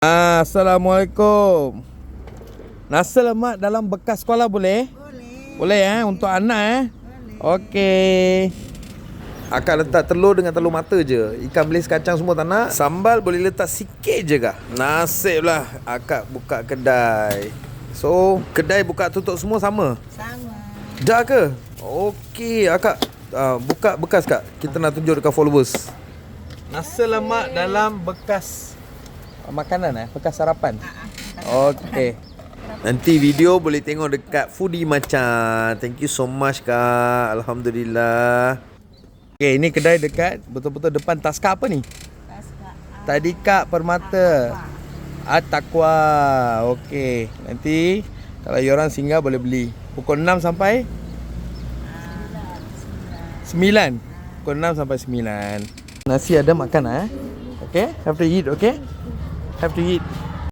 Assalamualaikum. Nasi lemak dalam bekas sekolah boleh? Boleh untuk anak Boleh. Okey. Akak letak telur dengan telur mata je. Ikan bilis kacang semua tak nak. Sambal boleh letak sikit je kah? Nasib lah akak buka kedai. So, kedai buka tutup semua sama? Sama. Dah ke? Okey, akak buka bekas kak. Kita nak tunjuk dekat followers. Nasi lemak dalam bekas makanan bekas sarapan. Okey. Nanti video boleh tengok dekat Foodie Macan. Thank you so much kak. Alhamdulillah. Okey, ini kedai dekat betul-betul depan Taska apa ni? Tadika Permata. At-Taqwa. Okey. Nanti kalau you orang singgah boleh beli. Pukul 6 sampai 9. Pukul 6 sampai 9. Nasi ada makan Okey? Have to eat, okay? Have to eat.